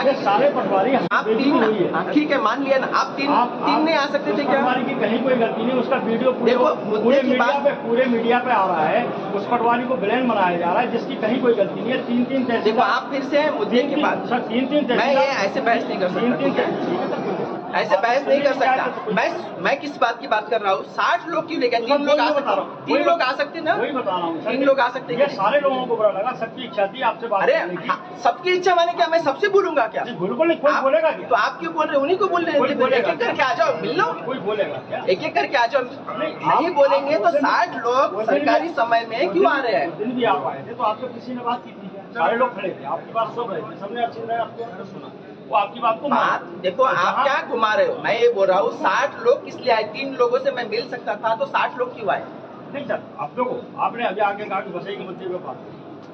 क्या सारे पटवारी आप तीन, ठीक है मान लिया ना, आप तीन नहीं आ सकते थे क्या? पटवारी की कहीं कोई गलती नहीं, उसका वीडियो देखो पूरे मीडिया पे आ रहा है, उस पटवारी को ब्लेम बनाया जा रहा है जिसकी कहीं कोई गलती नहीं है। तीन देखो आप फिर से मुद्दे की बात, सर तीन मैं ये ऐसे बहस नहीं कर सकता, ठीक है? ऐसे बहस नहीं कर सकता। मैं किस बात की बात कर रहा हूँ? 60 लोग क्यों लेकर? 3 लोग आ सकते, 3 लोग आ सकते ना? वही बता रहा हूँ, 3 लोग आ सकते हैं। सारे लोगों को बुरा लगा, सबकी इच्छा थी आपसे बात करने की। सबकी इच्छा माने क्या मैं सबसे बोलूंगा क्या? बिल्कुल नहीं, कोई बोलेगा क्या? तो आप क्यों बोल रहे? उन्हीं को बोल रहे हैं, एक एक करके आ जाओ, मिल लो। कोई बोलेगा क्या? एक एक करके आ जाओ। नहीं बोलेंगे तो 60 लोग सरकारी समय में क्यों आ रहे हैं? दिन भी आप आए थे तो आपसे किसी ने बात की थी, सारे लोग खड़े थे, आपकी बात सुन रहे थे, सबने अच्छी तरह आपको सुना, वो आपकी बात को बात देखो आप क्या घुमा रहे हो? मैं ये बोल रहा हूँ 60 लोग किस लिए आए? 3 लोगों से मैं मिल सकता था, तो 60 लोग क्यों आए? नहीं सर, आप लोगों आपने अभी आगे कहा कि बसई के मुद्दे पे बात की,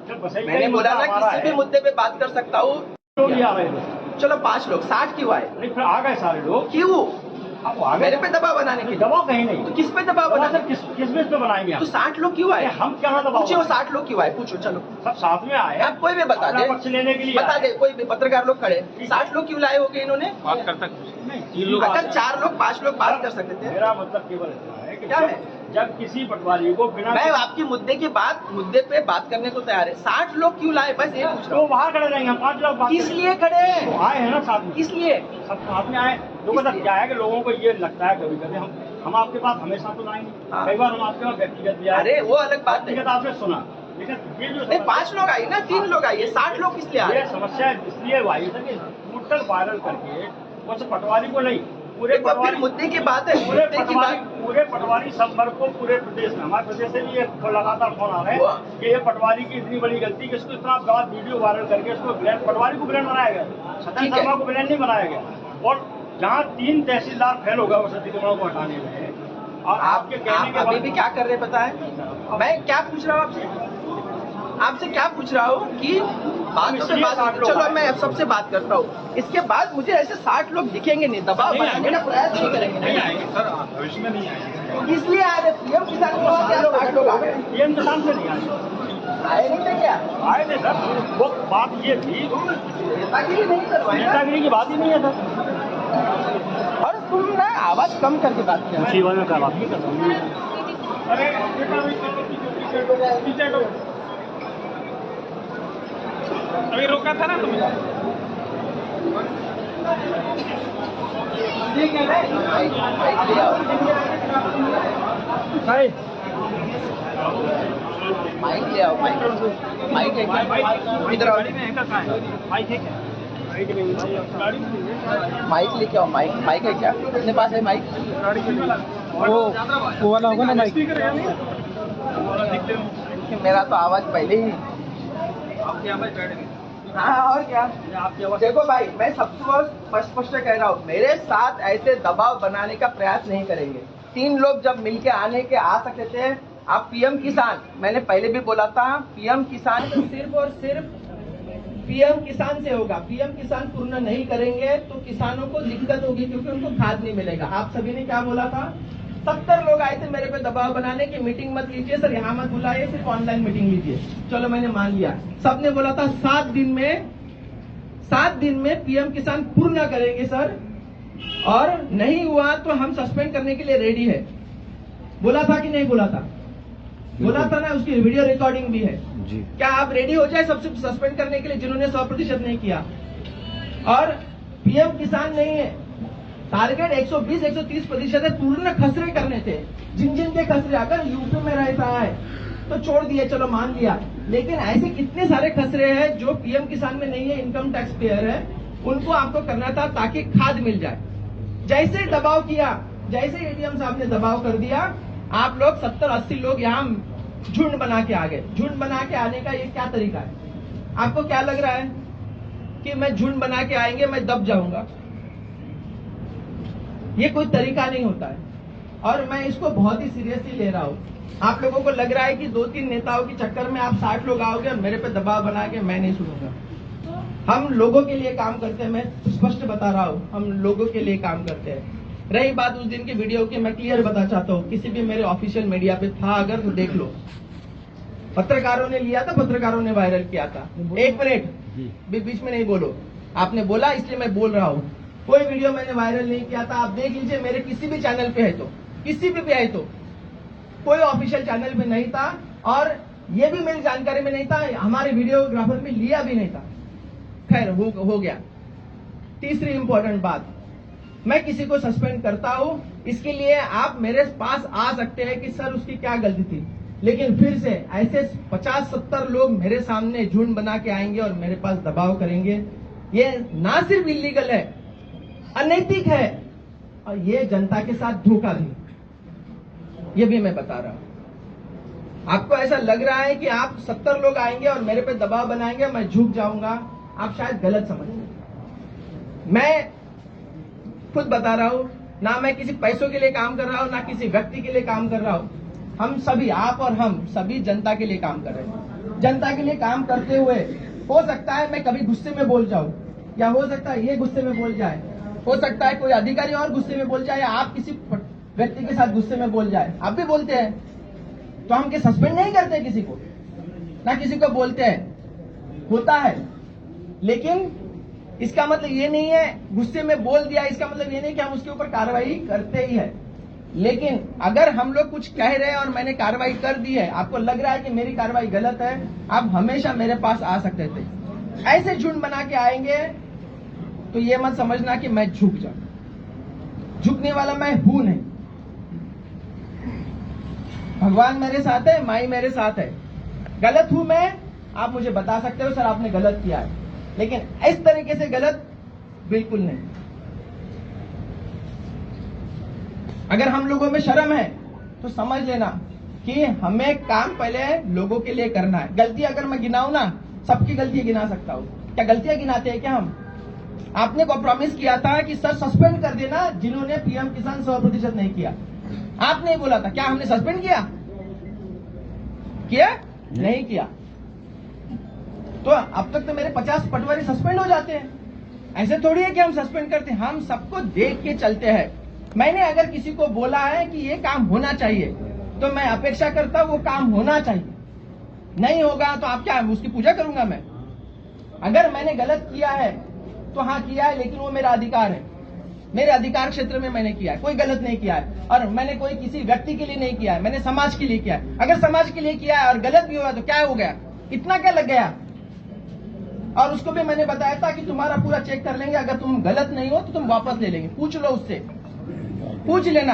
जब बसई मैंने बोला ना किसी भी मुद्दे पे बात कर सकता हूँ। लोग आ रहे थे, चलो 5 लोग, 60 क्यों आए? नहीं फिर आ गए सारे लोग, क्यों? अब आ गए मेरे पे दबाव बनाने के? दबाव कहीं नहीं, तो किस पे दबाव बना? सर किस बेस पे बनाएंगे? तो 60 लोग क्यों आए? हम क्या दबाव? पूछो 60 लोग क्यों आए? पूछो, चलो सब साथ में आए, आप कोई भी बता दे, पक्ष लेने के लिए बता दे, कोई भी पत्रकार लोग खड़े, 60 लोग क्यों लाए होंगे इन्होंने? बात करता नहीं, 3 लोग, अगर 4 लोग 5 लोग बात कर सकते थे। मेरा मतलब केवल इतना है कि क्या है? जब किसी पटवारी को बिना, मैं आपके मुद्दे पे बात करने को तैयार है। 60 लोग क्यों लाए? बस ये पूछ रहा हूँ। तो वहाँ खड़े रहेंगे, 5 लोग किस लिए खड़े हैं? तो आए हैं ना साथ में, किस लिए? सब साथ में आए। लोगों का क्या है कि लोगों को ये लगता है कभी कभी हम आपके पास हमेशा तो लाएंगे, कई बार हम आपके पास व्यक्तिगत भी आए। अरे वो अलग बात है, व्यक्तिगत आपने सुना, लेकिन ये जो नहीं 5 लोग आए ना, 3 लोग आए, 60 लोग किस लिए आए? ये समस्या इसलिए आई था कि टोटल वायरल करके उस पटवारी को नहीं, पूरे पटवारी, मुद्दे की बात है, पूरे पटवारी संवर्ग को पूरे प्रदेश में, हमारे प्रदेश से भी एक लगातार फोन आ रहे हैं कि ये पटवारी की इतनी बड़ी गलती कि इसको इतना बड़ा वीडियो वायरल करके इसको पटवारी को ब्लेम बनाया गया, सत्य शर्मा को ब्लेम नहीं बनाया गया। और जहाँ 3 तहसीलदार फेल हो गए उस अधिकारियों को हटाने में, और आपके कहने के अभी भी क्या कर रहे पता है? मैं क्या पूछ रहा हूँ आपसे क्या पूछ रहा हूँ कि बातों पे बात, चलो मैं सबसे बात करता हूँ, इसके बाद मुझे ऐसे 60 लोग दिखेंगे नहीं, दबाव बनाने का प्रयास नहीं करेंगे। नहीं आएंगे सर, भविष्य में नहीं आएंगे। इसलिए आ रहे पीएम किसान को 60 लोग आ गए, पीएम किसान से नहीं आए, आए नहीं थे क्या? आए थे सर, वो बात ये थी, नेतागिरी नहीं करवाई, नेतागिरी की बात ही नहीं है सर। और तुम ना आवाज कम करके बात किया, जीवन में क्या बात नहीं करता। अरे अभी रोका था ना तुम्हें, ठीक है माइक ले आओ, माइक ले आओ, माइक है क्या? इधर आओ, माइक लेके आओ, माइक है क्या अपने पास? है माइक? वो वाला होगा ना माइक, मेरा तो आवाज पहले ही, हाँ और क्या? देखो भाई, मैं सबको स्पष्ट कह रहा हूँ, मेरे साथ ऐसे दबाव बनाने का प्रयास नहीं करेंगे। 3 लोग जब मिलके आ सकते थे। आप पीएम किसान, मैंने पहले भी बोला था, पीएम किसान तो सिर्फ और सिर्फ पीएम किसान से होगा। पीएम किसान पूर्ण नहीं करेंगे तो किसानों को दिक्कत होगी, क्योंकि उनको खाद नहीं मिलेगा। आप सभी ने क्या बोला था? 70 लोग आए थे मेरे पे दबाव बनाने की, मीटिंग मत लीजिए सर, यहाँ मत बुलाइए, सिर्फ ऑनलाइन मीटिंग लीजिए। चलो मैंने मान लिया। सबने बोला था 7 दिन में पीएम किसान पूर्ण करेंगे सर, और नहीं हुआ तो हम सस्पेंड करने के लिए रेडी है। बोला था कि नहीं बोला था? बोला था ना, उसकी वीडियो रिकॉर्डिंग भी है जी। क्या आप रेडी हो जाए सबसे सस्पेंड करने के लिए जिन्होंने 100% नहीं किया? और पीएम किसान नहीं है, टारगेट 120-130% है, पूर्ण खसरे करने थे। जिन के खसरे अगर यूपी में रहता है तो छोड़ दिए, चलो मान लिया, लेकिन ऐसे कितने सारे खसरे हैं जो पीएम किसान में नहीं है, इनकम टैक्स पेयर है, उनको आपको करना था ताकि खाद मिल जाए। जैसे दबाव किया, जैसे एडीएम साहब ने दबाव कर दिया, आप लोग 70-80 लोग यहाँ झुंड बना के आ गए। झुंड बना के आने का ये क्या तरीका है? आपको क्या लग रहा है कि मैं झुंड बना के आएंगे मैं दब जाऊंगा? ये कोई तरीका नहीं होता है, और मैं इसको बहुत ही सीरियसली ले रहा हूँ। आप लोगों को लग रहा है कि 2-3 नेताओं के चक्कर में आप 60 लोग आओगे और मेरे पे दबाव बना के, मैं नहीं सुनूंगा। हम लोगों के लिए काम करते हैं, मैं स्पष्ट बता रहा हूँ, हम लोगों के लिए काम करते हैं। रही बात उस दिन की वीडियो की, मैं क्लियर बता चाहता हूँ, किसी भी मेरे ऑफिशियल मीडिया पे था अगर तो देख लो, पत्रकारों ने लिया था, पत्रकारों ने वायरल किया था। 1 मिनट बीच में नहीं बोलो। आपने बोला इसलिए मैं बोल रहा हूं। कोई वीडियो मैंने वायरल नहीं किया था, आप देख लीजिए मेरे किसी भी चैनल पे है तो, किसी भी है तो, कोई ऑफिशियल चैनल पे नहीं था और ये भी मेरी जानकारी में नहीं था, हमारे वीडियोग्राफर में लिया भी नहीं था। खैर हो गया। तीसरी इंपॉर्टेंट बात, मैं किसी को सस्पेंड करता हूं इसके लिए आप मेरे पास आ सकते हैं कि सर उसकी क्या गलती थी, लेकिन फिर से ऐसे 50-70 लोग मेरे सामने झुंड बना के आएंगे और मेरे पास दबाव करेंगे। ये ना सिर्फ इलीगल है, अनैतिक है और ये जनता के साथ धोखा भी, ये भी मैं बता रहा हूं। आपको ऐसा लग रहा है कि आप 70 लोग आएंगे और मेरे पे दबाव बनाएंगे, मैं झुक जाऊंगा, आप शायद गलत समझ रहे हैं। मैं खुद बता रहा हूं, ना मैं किसी पैसों के लिए काम कर रहा हूं, ना किसी व्यक्ति के लिए काम कर रहा हूं। हम सभी, आप और हम सभी जनता के लिए काम कर रहे हैं। जनता के लिए काम करते हुए हो सकता है मैं कभी गुस्से में बोल जाऊं, या हो सकता है ये गुस्से में बोल जाए, हो सकता है कोई अधिकारी और गुस्से में बोल जाए, या आप किसी व्यक्ति के साथ गुस्से में बोल जाए। आप भी बोलते हैं तो हम के सस्पेंड नहीं करते किसी को, ना किसी को बोलते हैं, होता है। लेकिन इसका मतलब ये नहीं है गुस्से में बोल दिया, इसका मतलब ये नहीं कि हम उसके ऊपर कार्रवाई करते ही है। लेकिन अगर हम लोग कुछ कह रहे हैं और मैंने कार्रवाई कर दी है, आपको लग रहा है कि मेरी कार्रवाई गलत है, आप हमेशा मेरे पास आ सकते थे। ऐसे झुंड बना के आएंगे तो ये मत समझना कि मैं झुक जाऊं, झुकने वाला मैं हूं नहीं। भगवान मेरे साथ है, माई मेरे साथ है। गलत हूं मैं, आप मुझे बता सकते हो सर आपने गलत किया है, लेकिन इस तरीके से गलत बिल्कुल नहीं। अगर हम लोगों में शर्म है तो समझ लेना कि हमें काम पहले लोगों के लिए करना है। गलती अगर मैं गिनाऊं ना, सबकी गलतियां गिना सकता हूं। क्या गलतियां गिनाते हैं क्या हम? आपने को प्रॉमिस किया था कि सर सस्पेंड कर देना जिन्होंने पीएम किसान 100% नहीं किया। आपने बोला था, क्या हमने सस्पेंड किया? नहीं किया। तो अब तक तो मेरे 50 पटवारी सस्पेंड हो जाते हैं। ऐसे थोड़ी है कि हम सस्पेंड करते हैं, हम सबको देख के चलते हैं। मैंने अगर किसी को बोला है कि ये काम होना चाहिए तो मैं अपेक्षा करता हूं वो काम होना चाहिए। नहीं होगा तो आप क्या, उसकी पूजा करूंगा मैं? अगर मैंने गलत किया है तो हाँ किया है, लेकिन वो मेरा अधिकार है, मेरे अधिकार क्षेत्र में मैंने किया है, कोई गलत नहीं किया है। और मैंने कोई किसी व्यक्ति के लिए नहीं किया है, मैंने समाज के लिए किया है। अगर समाज के लिए किया है और गलत भी हुआ तो क्या हो गया, इतना क्या लग गया? और उसको भी मैंने बताया था कि तुम्हारा पूरा चेक कर लेंगे, अगर तुम गलत नहीं हो तो तुम वापस ले लेंगे। पूछ लो उससे, पूछ लेना,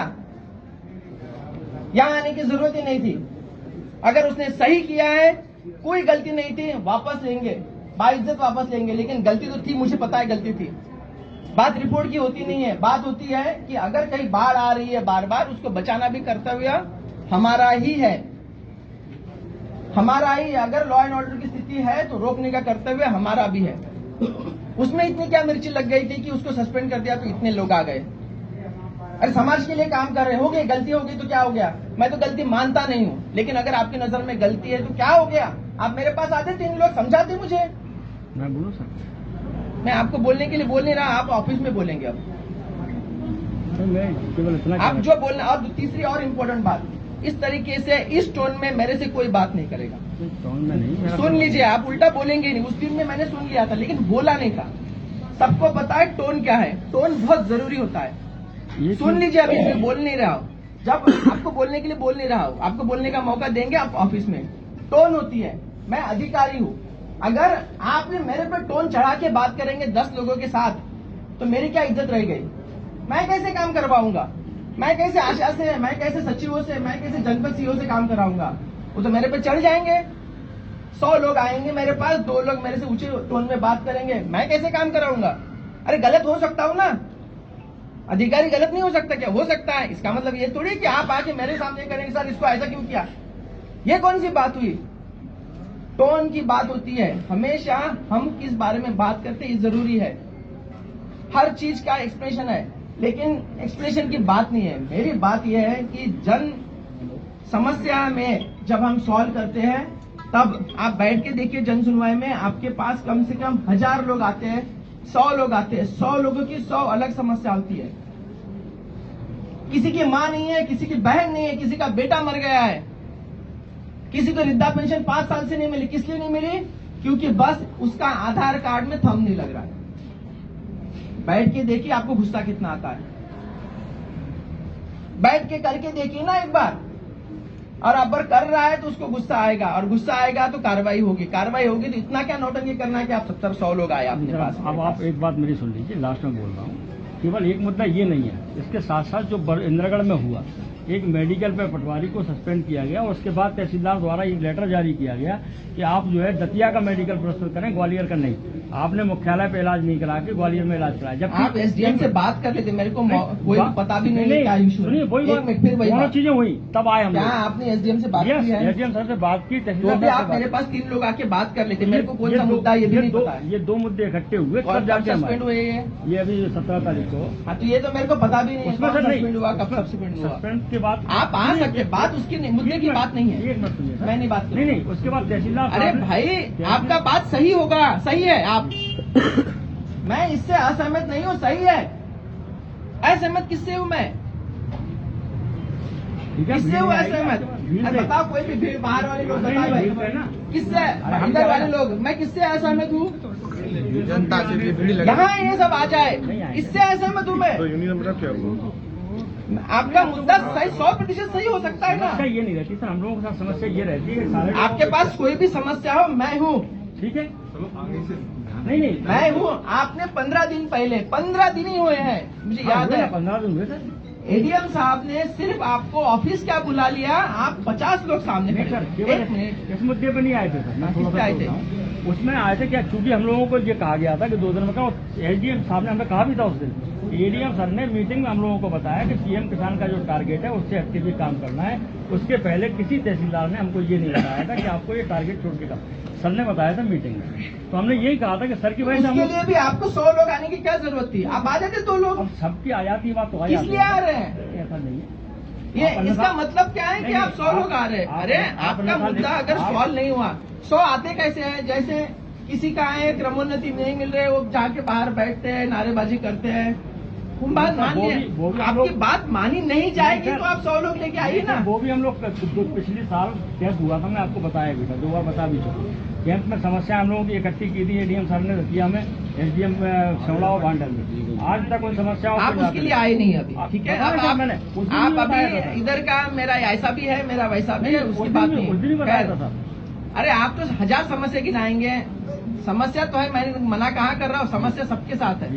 यहां आने की जरूरत ही नहीं थी। अगर उसने सही किया है, कोई गलती नहीं थी, वापस लेंगे, बाइज्जत वापस लेंगे। लेकिन गलती तो थी, मुझे पता है गलती थी। बात रिपोर्ट की होती नहीं है, बात होती है कि अगर कहीं बाढ़ आ रही है बार बार, उसको बचाना भी कर्तव्य हमारा ही है, हमारा ही। अगर लॉ एंड ऑर्डर की स्थिति है तो रोकने का कर्तव्य हमारा भी है। उसमें इतनी क्या मिर्ची लग गई थी कि उसको सस्पेंड कर दिया तो इतने लोग आ गए। अरे समाज के लिए काम कर रहे हो गए, गलती हो गई तो क्या हो गया? मैं तो गलती मानता नहीं हूं, लेकिन अगर आपकी नजर में गलती है तो क्या हो गया? आप मेरे पास आते, 3 लोग समझाते मुझे। मैं बोलूं सर? मैं आपको बोलने के लिए बोल नहीं रहा, आप ऑफिस में बोलेंगे अब। मैं केवल इतना आप जो बोलना। और तीसरी और इम्पोर्टेंट बात, इस तरीके से इस टोन में मेरे से कोई बात नहीं करेगा। टोन में नहीं, सुन लीजिए, आप उल्टा बोलेंगे नहीं। उस दिन में मैंने सुन लिया था लेकिन बोला नहीं था। सबको पता है टोन क्या है, टोन बहुत जरूरी होता है। सुन लीजिए, अभी मैं बोल नहीं रहा हूँ, जब आपको बोलने के लिए बोल नहीं रहा हूँ, आपको बोलने का मौका देंगे आप ऑफिस में। टोन होती है, मैं अधिकारी हूँ। अगर आपने मेरे पे टोन चढ़ा के बात करेंगे 10 लोगों के साथ तो मेरी क्या इज्जत रह गई? मैं कैसे काम करवाऊंगा? मैं कैसे आशा से, मैं कैसे सचिवों से, मैं कैसे जनपद सीईओ से काम कराऊंगा? वो तो मेरे पे चढ़ जाएंगे। 100 लोग आएंगे मेरे पास, 2 लोग मेरे से ऊंचे टोन में बात करेंगे, मैं कैसे काम कराऊंगा? अरे गलत हो सकता हूं ना, अधिकारी गलत नहीं हो सकता क्या? हो सकता है। इसका मतलब ये थोड़ी कि आप आके मेरे सामने करेंगे सर इसको ऐसा क्यों किया। ये कौन सी बात हुई? टोन की बात होती है। हमेशा हम किस बारे में बात करते हैं ये जरूरी है। हर चीज का एक्सप्रेशन है, लेकिन एक्सप्रेशन की बात नहीं है। मेरी बात यह है कि जन समस्या में जब हम सॉल्व करते हैं तब आप बैठ के देखिए, जन सुनवाई में आपके पास कम से कम 1000 लोग आते हैं, 100 लोग आते हैं। 100 लोगों की 100 अलग समस्या होती है। किसी की मां नहीं है, किसी की बहन नहीं है, किसी का बेटा मर गया है, किसी को वृद्धा पेंशन 5 साल से नहीं मिली। किस लिए नहीं मिली? क्योंकि बस उसका आधार कार्ड में थंब नहीं लग रहा है। बैठ के देखिए आपको गुस्सा कितना आता है। बैठ के करके देखिए ना एक बार, और अगर कर रहा है तो उसको गुस्सा आएगा, और गुस्सा आएगा तो कार्रवाई होगी, कार्रवाई होगी तो इतना क्या नौटंकी करना है कि आप 70-100 लोग आए अपने पास। अब आप एक बात मेरी सुन लीजिए, लास्ट में बोल रहा हूँ, केवल एक मुद्दा ये नहीं है, इसके साथ साथ जो इंद्रगढ़ में हुआ, एक मेडिकल पे पटवारी को सस्पेंड किया गया, उसके बाद तहसीलदार द्वारा एक लेटर जारी किया गया कि आप जो है दतिया का मेडिकल प्रस्तुत करें, ग्वालियर का नहीं। आपने मुख्यालय पे इलाज नहीं करा के ग्वालियर में इलाज कराया। जब आप एसडीएम से बात कर लेते, मेरे को कोई पता भी नहीं क्या इशू। सुनिए, वही चीजें हुई, तब आए हम। क्या आपने एसडीएम से बात की है? एसडीएम सर से बात की, तो भी आप मेरे पास 3 लोग आके बात कर लेते, मेरे को कौन सा मुद्दा ये भी नहीं पता है। ये 2 मुद्दे इकट्ठे हुए, कब जाके सस्पेंड हुए ये अभी 17 तारीख को। हाँ, तो ये तो मेरे को पता भी नहीं है कब सस्पेंड हुआ, कब सस्पेंड हुआ। सस्पेंड के बाद आप आ सकते, बात उसकी मुद्दे की बात नहीं है। मैं नहीं बात नहीं, उसके बाद तहसीलदार। अरे भाई आपका बात सही होगा, सही है आप, मैं इससे असहमत नहीं हूँ, सही है। असहमत किससे हूँ मैं? किससे हूँ असहमत? बताओ कोई भी भीड़ बाहर वाले लोग बताओ भाई, किससे? इधर वाले लोग, मैं किससे असहमत हूँ? जनता से भी भीड़ लगी। यहाँ ये सब आ जाए, इससे असहमत हूँ मैं। तो यूनियन मतलब क्या हुआ? आपका मुद्दा सही 100% सही हो सकता है ना। समस्या ये नहीं रहती सर, हम लोगों के साथ समस्या ये रहती है सारे आपके पास कोई भी समस्या हो, मैं हूँ। ठीक है, नहीं मैं हूँ। आपने 15 दिन पहले, 15 दिन ही हुए हैं, मुझे याद है, 15 दिन हुए सर। एडीएम साहब ने सिर्फ आपको ऑफिस क्या बुला लिया, आप 50 लोग सामने नहीं खड़े। सर, एक मिनट, इस मुद्दे पे नहीं आए थे सर, मैं थोड़ा सा आए थे? उसमें आए थे क्या, क्योंकि हम लोगों को ये कहा गया था कि 2 दिन में का, एडीएम साहब ने हमें कहा भी था उस दिन, एडीएम सर ने मीटिंग में हम लोगों को बताया कि पीएम किसान का जो टारगेट है उससे एक्टिवली काम करना है। उसके पहले किसी तहसीलदार ने हमको ये नहीं बताया था कि आपको ये टारगेट छोड़ के काम, सर ने बताया था मीटिंग में। तो हमने यही कहा था कि सर की वजह से उसके लिए भी आपको 100 लोग आने की क्या जरूरत थी? आप आ जाते 2 लोग। अब सबकी आ जाती बात तो आ किस जाती लिए आ रहे हैं? ऐसा नहीं है। ये इसका मतलब क्या है कि आप 100 लोग आ रहे हैं? अरे आपका मुद्दा अगर सॉल्व नहीं हुआ, 100 आते कैसे हैं? जैसे किसी का है क्रमोन्नति नहीं मिल रहे, वो जाके बाहर बैठते हैं, नारेबाजी करते हैं। बात मान लिया, आपकी बात मानी नहीं जाएगी तो आप 100 लोग लेके आइए ना। वो भी हम लोग पिछले साल कैंप हुआ था, मैं आपको बताया भी था, 2 बार बता भी चुका। कैंप में समस्या हम लोगों की इकट्ठी की थी, एडीएम सर ने किया हमें, एसडीएम शमला और भांडल में। आज तक कोई समस्या आप उसके लिए आए नहीं अभी, ठीक है? आप अभी इधर का, मेरा ऐसा भी है, मेरा वैसा भी है, उसकी बात नहीं। अरे आप तो 1000 समस्या गिनाएंगे, समस्या तो है, मैंने मना कहाँ कर रहा हूँ, समस्या सबके साथ है,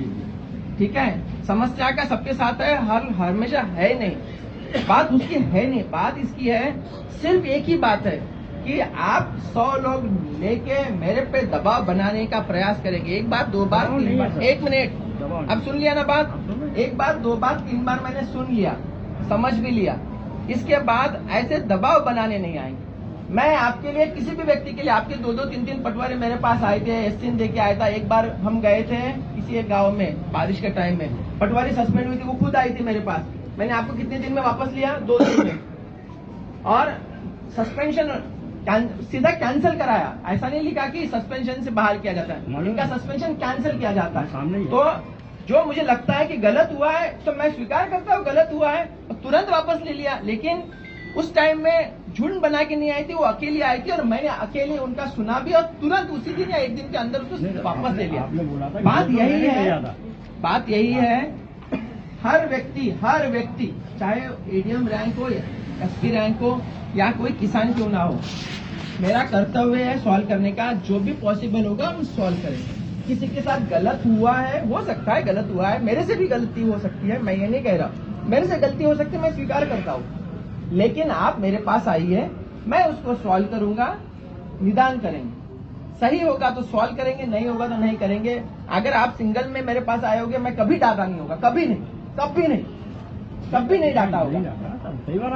ठीक है? समस्या का सबके साथ है, हमेशा है नहीं, बात उसकी है नहीं, बात इसकी है। सिर्फ एक ही बात है कि आप 100 लोग लेके मेरे पे दबाव बनाने का प्रयास करेंगे। 1 बार 2 बार 3 बार, 1 मिनट, अब सुन लिया ना बात? 1 बार 2 बार 3 बार मैंने सुन लिया, समझ भी लिया, इसके बाद ऐसे दबाव बनाने नहीं आएंगे। मैं आपके लिए, किसी भी व्यक्ति के लिए, आपके 2-2 3-3 पटवारी मेरे पास आए थे, एससीन देके आया था। एक बार हम गए थे किसी एक गांव में, बारिश के टाइम में, पटवारी सस्पेंड हुई थी, वो खुद आई थी मेरे पास। मैंने आपको कितने दिन में वापस लिया? 2 दिन में, और सस्पेंशन सीधा कैंसिल कराया। ऐसा नहीं लिखा कि सस्पेंशन से बाहर किया जाता है, इनका सस्पेंशन कैंसिल किया जाता है। तो जो मुझे लगता है कि गलत हुआ है तो मैं स्वीकार करता हूँ गलत हुआ है, तुरंत वापस ले लिया। लेकिन उस टाइम में झुंड बना के नहीं आई थी, वो अकेली आई थी, और मैंने अकेले उनका सुना भी, और तुरंत उसी दिन या 1 दिन के अंदर उसको वापस ले लिया। बात यही है, बात यही है। हर व्यक्ति चाहे एडीएम रैंक हो या एसपी रैंक हो या कोई किसान क्यों ना हो, मेरा कर्तव्य है सॉल्व करने का। जो भी पॉसिबल होगा हम सॉल्व करेंगे। किसी के साथ गलत हुआ है, हो सकता है गलत हुआ है, मेरे से भी गलती हो सकती है, मैं ये नहीं कह रहा, मेरे से गलती हो सकती है, मैं स्वीकार करता हूँ। लेकिन आप मेरे पास आइए, मैं उसको सॉल्व करूंगा, निदान करेंगे। सही होगा तो सॉल्व करेंगे, नहीं होगा तो नहीं करेंगे। अगर आप सिंगल में मेरे पास आए होगे, मैं कभी डांटा नहीं होगा, कभी नहीं डांटा होगा।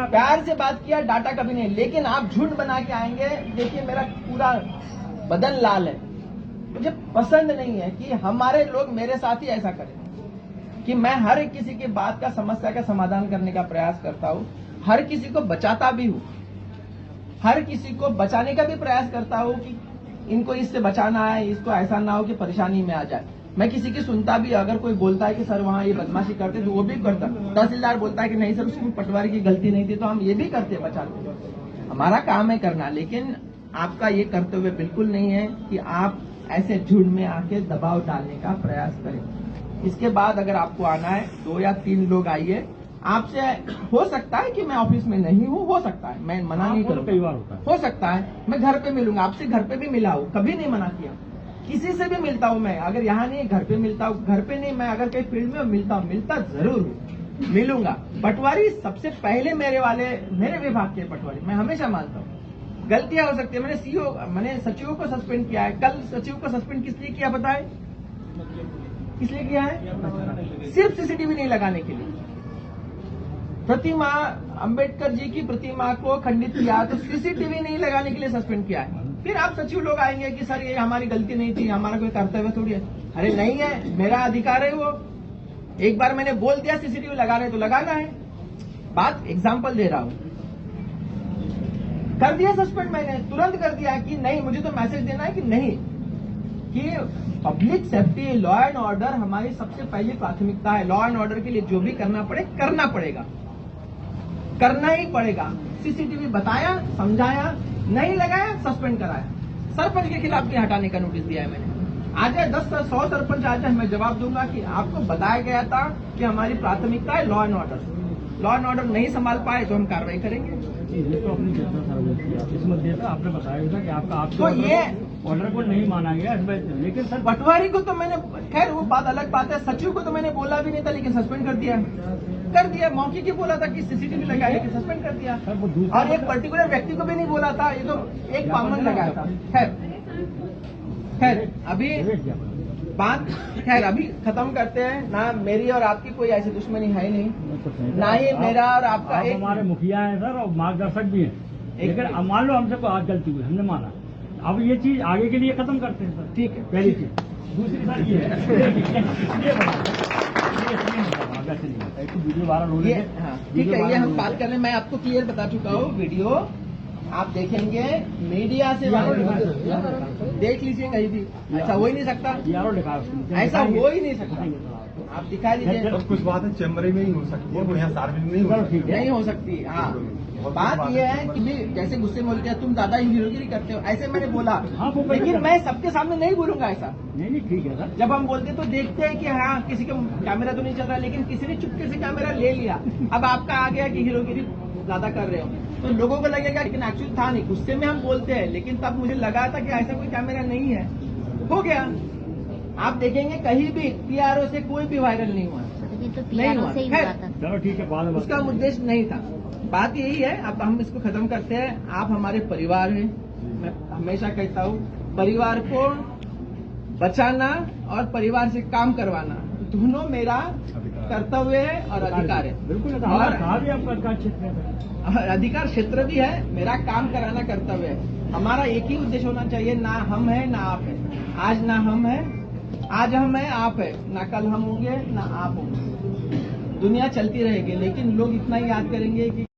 प्यार से बात किया, डांटा कभी नहीं। लेकिन आप झूठ बना के आएंगे, देखिए मेरा पूरा बदन लाल है। मुझे पसंद नहीं है कि हमारे लोग मेरे साथ ही ऐसा करें कि मैं हर किसी की बात का, समस्या का समाधान करने का प्रयास करता हूँ, हर किसी को बचाता भी हूँ, हर किसी को बचाने का भी प्रयास करता हूँ कि इनको इससे बचाना है, इसको ऐसा ना हो कि परेशानी में आ जाए। मैं किसी की सुनता भी, अगर कोई बोलता है कि सर वहाँ ये बदमाशी करते तो वो भी करता। तहसीलदार बोलता है कि नहीं सर उसमें पटवारी की गलती नहीं थी, तो हम ये भी करते, बचाते। हमारा काम है करना, लेकिन आपका ये कर्तव्य बिल्कुल नहीं है कि आप ऐसे झुंड में आके दबाव डालने का प्रयास करें। इसके बाद अगर आपको आना है 2 या 3 लोग आइए। आपसे हो सकता है कि मैं ऑफिस में नहीं हूँ, हो सकता है, मैं मना नहीं करूँगा, कई बार होता है, हो सकता है मैं घर पे मिलूंगा, आपसे घर पे भी मिला हूँ, कभी नहीं मना किया, किसी से भी मिलता हूँ मैं, अगर यहाँ नहीं घर पे मिलता हूँ, घर पे नहीं, मैं अगर कहीं फील्ड में मिलता जरूर हूँ, मिलूंगा। पटवारी सबसे पहले मेरे विभाग के पटवारी, मैं हमेशा मानता हूँ गलतियां हो सकती है। मैंने सचिवों को सस्पेंड किया है, कल सचिव को सस्पेंड किस लिए किया बताए, किस लिए किया है? सिर्फ सीसीटीवी नहीं लगाने के लिए। प्रतिमा अंबेडकर जी की प्रतिमा को खंडित किया तो सीसीटीवी नहीं लगाने के लिए सस्पेंड किया है। फिर आप सचिव लोग आएंगे कि सर ये हमारी गलती नहीं थी, हमारा कोई कर्तव्य थोड़ी है। अरे नहीं है, मेरा अधिकार है वो, एक बार मैंने बोल दिया सीसीटीवी लगा रहे तो लगाना है। बात एग्जाम्पल दे रहा हूं, कर दिया सस्पेंड, मैंने तुरंत कर दिया कि नहीं, मुझे तो मैसेज देना है कि नहीं, कि public safety, law and order हमारी सबसे पहली प्राथमिकता है। लॉ एंड ऑर्डर के लिए जो भी करना पड़े करना पड़ेगा, करना ही पड़ेगा। सीसीटीवी बताया, समझाया, नहीं लगाया, सस्पेंड कराया। सरपंच के खिलाफ भी हटाने का नोटिस दिया है मैंने। आ जाए 10-100 सरपंच आ जाए, मैं जवाब दूंगा कि आपको बताया गया था कि हमारी प्राथमिकता है law and order, law and order नहीं संभाल पाए तो हम कार्रवाई करेंगे। ये तो अपनी जनता सर्विस इस मुद्दे पर आपने बताया था कि आपका तो ये ऑर्डर को नहीं माना गया, लेकिन सर पटवारी को तो मैंने, खैर वो बात अलग बात है, सचिव को तो मैंने बोला भी नहीं था लेकिन सस्पेंड कर दिया। मौके की बोला था कि सीसीटीवी लगाया लेकिन सस्पेंड कर दिया। और एक पर्टिकुलर व्यक्ति को भी नहीं बोला था, ये तो एक कॉमन लगाया था। खैर अभी बात अभी खत्म करते हैं ना। मेरी और आपकी कोई ऐसी दुश्मनी है नहीं, ना ही मेरा और आपका। एक हमारे मुखिया हैं सर और मार्गदर्शक भी हैं, लेकिन अब मान लो हमसे कोई आज गलती हुई, हमने माना, अब ये चीज आगे के लिए खत्म करते हैं सर। ठीक है, पहली चीज। दूसरी सर ये वीडियो वायरल हो रही है। हाँ ठीक है, ये हम बात कर रहे हैं, मैं आपको क्लियर बता चुका हूँ। वीडियो आप देखेंगे, मीडिया से देख लीजिए कहीं भी, ऐसा हो ही नहीं सकता, ऐसा हो ही नहीं सकता। आप दिखा दीजिए, कुछ बात है चैम्बर में ही हो सकती है, वो यहाँ सार्वजनिक नहीं हो सकती। हाँ बात यह है कि भी जैसे गुस्से में बोलते हैं तुम ज्यादा हीरोगिरी करते हो, ऐसे मैंने बोला, लेकिन मैं सबके सामने नहीं बोलूंगा ऐसा। नहीं ठीक है सर। जब हम बोलते तो देखते हैं कि हाँ किसी का कैमरा तो नहीं चल रहा, लेकिन किसी ने चुपके से कैमरा ले लिया, अब आपका आ गया कि हीरोगिरी ज्यादा कर रहे हो, तो लोगों को लगेगा, लेकिन एक्चुअली था नहीं, गुस्से में हम बोलते हैं, लेकिन तब मुझे लगा था कि ऐसा कोई कैमरा नहीं है, हो गया। आप देखेंगे कहीं भी पीआरओ से कोई भी वायरल नहीं हुआ, नहीं हुआ। चलो ठीक है, बाद में उसका उद्देश्य नहीं था। बात यही है, अब हम इसको खत्म करते हैं। आप हमारे परिवार हैं, मैं हमेशा कहता हूँ, परिवार को बचाना और परिवार से काम करवाना दोनों मेरा कर्तव्य है और अधिकार है। बिल्कुल, और आपका क्षेत्र है, अधिकार क्षेत्र भी है, मेरा काम कराना कर्तव्य है। हमारा एक ही उद्देश्य होना चाहिए, ना हम है ना आप है। आज ना हम है, आज हम है, आप है, ना कल हम होंगे ना आप होंगे। दुनिया चलती रहेगी, लेकिन लोग इतना ही याद करेंगे कि